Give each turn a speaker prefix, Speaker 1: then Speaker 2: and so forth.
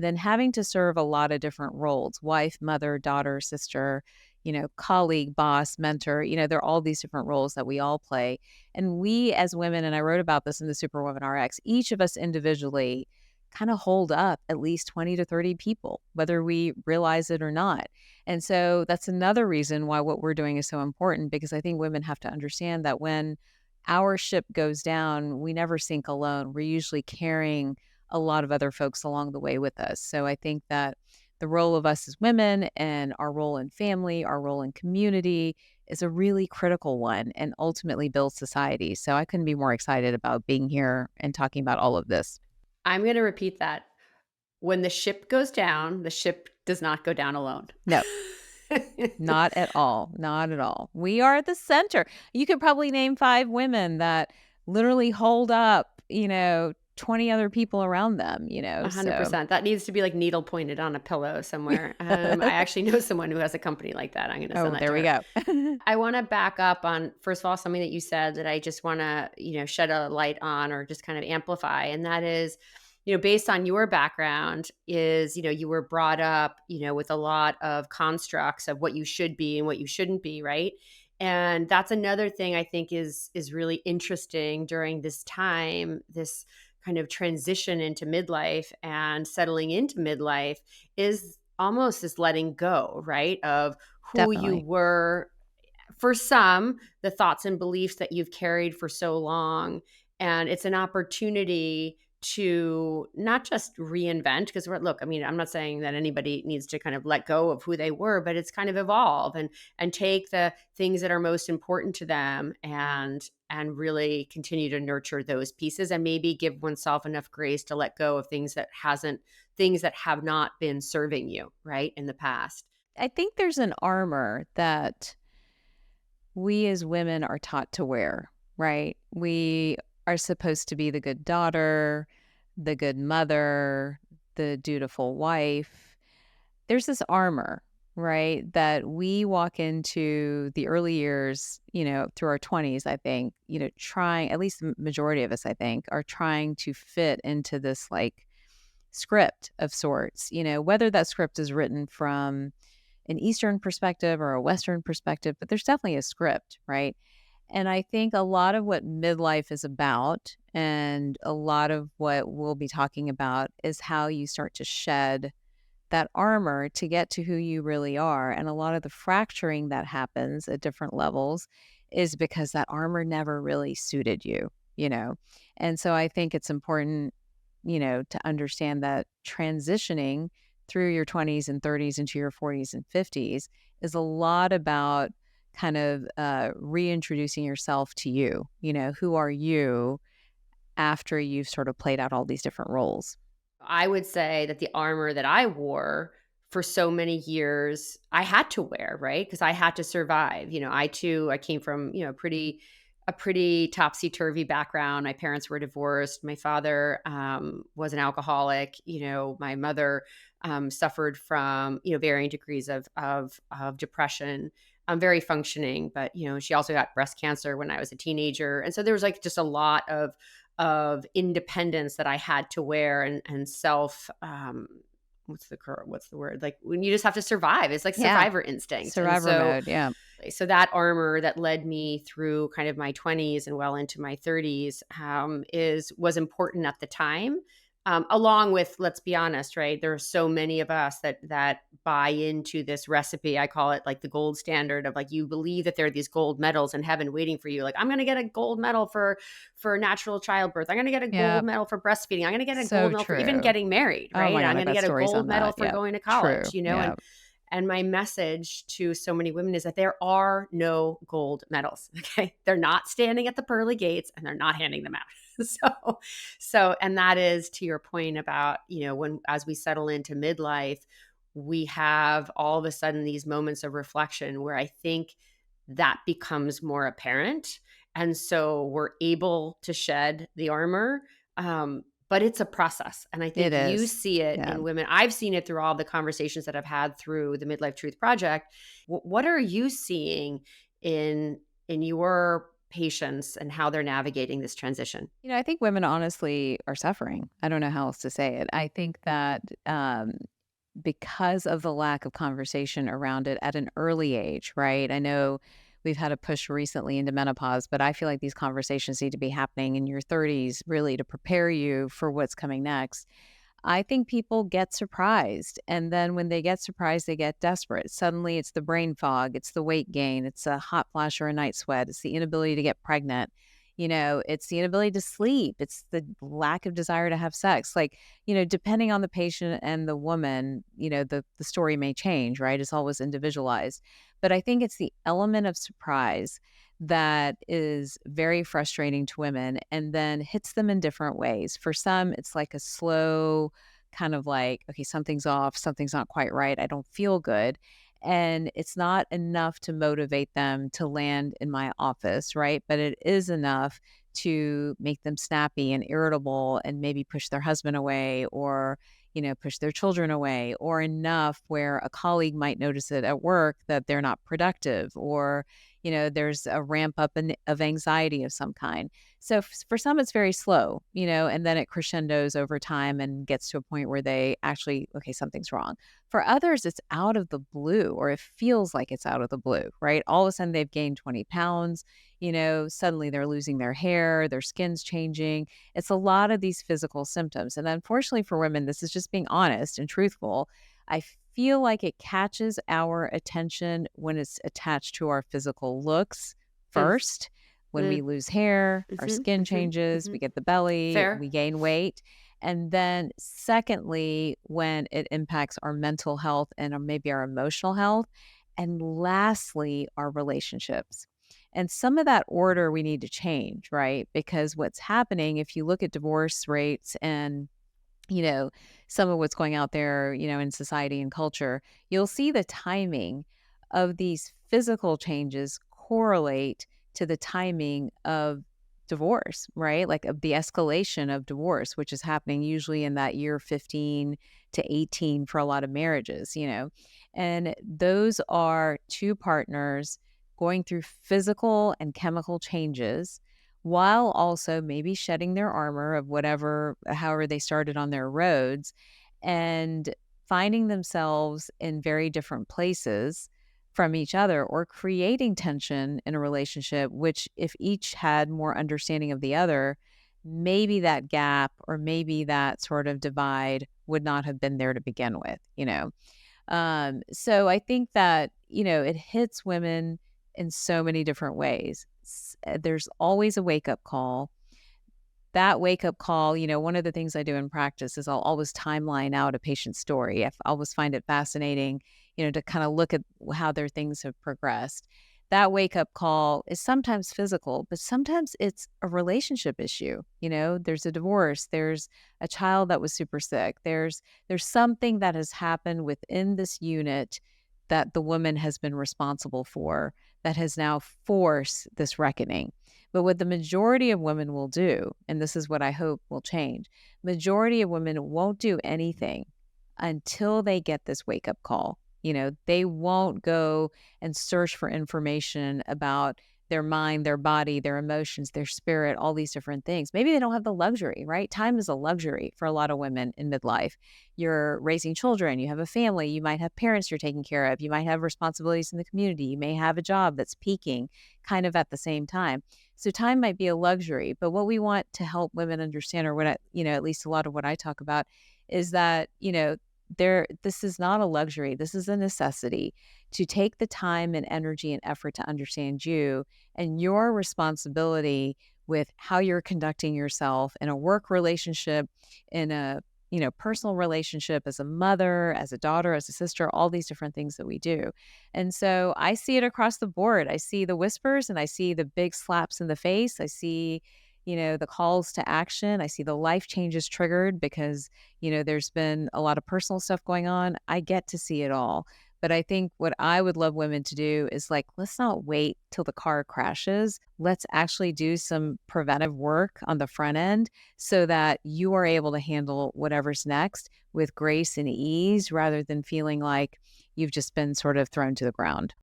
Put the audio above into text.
Speaker 1: then having to serve a lot of different roles: wife, mother, daughter, sister, colleague, boss, mentor. There are all these different roles that we all play. And we as women, and I wrote about this in the Superwoman RX, each of us individually kind of hold up at least 20 to 30 people, whether we realize it or not. And so that's another reason why what we're doing is so important, because I think women have to understand that when our ship goes down, we never sink alone. We're usually carrying a lot of other folks along the way with us. So I think that the role of us as women and our role in family, our role in community is a really critical one and ultimately builds society. So I couldn't be more excited about being here and talking about all of this.
Speaker 2: I'm going to repeat that. When the ship goes down, the ship does not go down alone.
Speaker 1: No, not at all. Not at all. We are at the center. You could probably name 5 women that literally hold up, 20 other people around them, so.
Speaker 2: 100%. That needs to be like needle pointed on a pillow somewhere. I actually know someone who has a company like that. I'm going to
Speaker 1: Oh,
Speaker 2: send that
Speaker 1: there
Speaker 2: to
Speaker 1: we
Speaker 2: her.
Speaker 1: go.
Speaker 2: I want to back up on, first of all, something that you said that I just want to, shed a light on or just kind of amplify. And that is, based on your background is, you were brought up, with a lot of constructs of what you should be and what you shouldn't be, right? And that's another thing I think is really interesting during this time, this kind of transition into midlife and settling into midlife is almost this letting go, right? Of who you
Speaker 1: Definitely.
Speaker 2: were, for some, the thoughts and beliefs that you've carried for so long. And it's an opportunity to not just reinvent, because I'm not saying that anybody needs to kind of let go of who they were, but it's kind of evolve and take the things that are most important to them and really continue to nurture those pieces and maybe give oneself enough grace to let go of things that have not been serving you, right, in the past.
Speaker 1: I think there's an armor that we as women are taught to wear, right? We are supposed to be the good daughter, the good mother, the dutiful wife. There's this armor, right? That we walk into the early years, through our 20s, I think, trying, at least the majority of us, I think, are trying to fit into this like script of sorts, whether that script is written from an Eastern perspective or a Western perspective, but there's definitely a script, right? And I think a lot of what midlife is about, and a lot of what we'll be talking about, is how you start to shed that armor to get to who you really are. And a lot of the fracturing that happens at different levels is because that armor never really suited you. And so I think it's important, to understand that transitioning through your 20s and 30s into your 40s and 50s is a lot about kind of reintroducing yourself to you. Who are you after you've sort of played out all these different roles?
Speaker 2: I would say that the armor that I wore for so many years, I had to wear, right? Because I had to survive. I came from, a pretty topsy-turvy background. My parents were divorced. My father was an alcoholic. My mother suffered from, varying degrees of depression. I'm very functioning, but she also got breast cancer when I was a teenager. And so there was like just a lot of independence that I had to wear and self what's the word, like when you just have to survive, it's like
Speaker 1: Yeah.
Speaker 2: survivor instinct. And
Speaker 1: Survivor mode. Yeah.
Speaker 2: so that armor that led me through kind of my 20s and well into my 30s was important at the time. Along with, let's be honest, right? There are so many of us that buy into this recipe. I call it like the gold standard of like, you believe that there are these gold medals in heaven waiting for you. Like, I'm going to get a gold medal for natural childbirth. I'm going to get a
Speaker 1: Yeah.
Speaker 2: gold medal for breastfeeding. I'm going to get a
Speaker 1: So
Speaker 2: gold medal for even
Speaker 1: true.
Speaker 2: getting married,
Speaker 1: Oh
Speaker 2: right?
Speaker 1: my
Speaker 2: I'm
Speaker 1: God,
Speaker 2: going
Speaker 1: I've
Speaker 2: to
Speaker 1: got
Speaker 2: get a
Speaker 1: stories
Speaker 2: gold
Speaker 1: on
Speaker 2: medal
Speaker 1: that.
Speaker 2: for
Speaker 1: Yeah.
Speaker 2: going to
Speaker 1: True.
Speaker 2: college,
Speaker 1: Yeah.
Speaker 2: and my message to so many women is that there are no gold medals. Okay. They're not standing at the pearly gates and they're not handing them out. And that is to your point about, as we settle into midlife, we have all of a sudden these moments of reflection where I think that becomes more apparent. And so we're able to shed the armor. But it's a process. And I
Speaker 1: It
Speaker 2: think you
Speaker 1: is.
Speaker 2: see it
Speaker 1: Yeah.
Speaker 2: in women. I've seen it through all the conversations that I've had through the Midlife Truth Project. What are you seeing in your patients and how they're navigating this transition?
Speaker 1: I think women honestly are suffering. I don't know how else to say it. I think that because of the lack of conversation around it at an early age, right? I know we've had a push recently into menopause, but I feel like these conversations need to be happening in your 30s really to prepare you for what's coming next. I think people get surprised. And then when they get surprised, they get desperate. Suddenly it's the brain fog, it's the weight gain, it's a hot flash or a night sweat, it's the inability to get pregnant. It's the inability to sleep. It's the lack of desire to have sex. Like, depending on the patient and the woman, the story may change, right? It's always individualized. But I think it's the element of surprise that is very frustrating to women and then hits them in different ways. For some, it's like a slow kind of like, okay, something's off, something's not quite right. I don't feel good. And it's not enough to motivate them to land in my office, right? But it is enough to make them snappy and irritable and maybe push their husband away or, push their children away, or enough where a colleague might notice it at work that they're not productive, or, there's a ramp up of anxiety of some kind. So for some, it's very slow, and then it crescendos over time and gets to a point where they actually, okay, something's wrong. For others, it's out of the blue, or it feels like it's out of the blue, right? All of a sudden, they've gained 20 pounds, suddenly they're losing their hair, their skin's changing. It's a lot of these physical symptoms. And unfortunately for women, this is just being honest and truthful. I feel like it catches our attention when it's attached to our physical looks
Speaker 2: Mm,
Speaker 1: first. When we
Speaker 2: mm,
Speaker 1: lose hair, our
Speaker 2: mhm,
Speaker 1: skin
Speaker 2: mhm,
Speaker 1: changes, we
Speaker 2: mhm.
Speaker 1: get the belly, we
Speaker 2: Fair.
Speaker 1: gain weight. And then, secondly, when it impacts our mental health and maybe our emotional health. And lastly, our relationships. And some of that order we need to change, right? Because what's happening, if you look at divorce rates and you know, some of what's going out there, in society and culture, you'll see the timing of these physical changes correlate to the timing of divorce, right? Like of the escalation of divorce, which is happening usually in that year 15 to 18 for a lot of marriages. And those are two partners going through physical and chemical changes while also maybe shedding their armor of whatever, however they started on their roads, and finding themselves in very different places from each other or creating tension in a relationship, which, if each had more understanding of the other, maybe that gap or maybe that sort of divide would not have been there to begin with. So I think that, it hits women in so many different ways. There's always a wake up call. That wake up call, one of the things I do in practice is I'll always timeline out a patient's story. I always find it fascinating, to kind of look at how their things have progressed. That wake up call is sometimes physical, but sometimes it's a relationship issue. There's a divorce, there's a child that was super sick, there's something that has happened within this unit that the woman has been responsible for that has now forced this reckoning. But what the majority of women will do, and this is what I hope will change, majority of women won't do anything until they get this wake up call. They won't go and search for information about their mind, their body, their emotions, their spirit, all these different things. Maybe they don't have the luxury, right? Time is a luxury for a lot of women in midlife. You're raising children, you have a family, you might have parents you're taking care of, you might have responsibilities in the community, you may have a job that's peaking kind of at the same time. So time might be a luxury, but what we want to help women understand, or what at least a lot of what I talk about, is that, this is not a luxury. This is a necessity to take the time and energy and effort to understand you and your responsibility with how you're conducting yourself in a work relationship, in a personal relationship, as a mother, as a daughter, as a sister, all these different things that we do. And so I see it across the board. I see the whispers and I see the big slaps in the face. I see, the calls to action. I see the life changes triggered because, there's been a lot of personal stuff going on. I get to see it all. But I think what I would love women to do is like, let's not wait till the car crashes. Let's actually do some preventive work on the front end so that you are able to handle whatever's next with grace and ease rather than feeling like you've just been sort of thrown to the ground.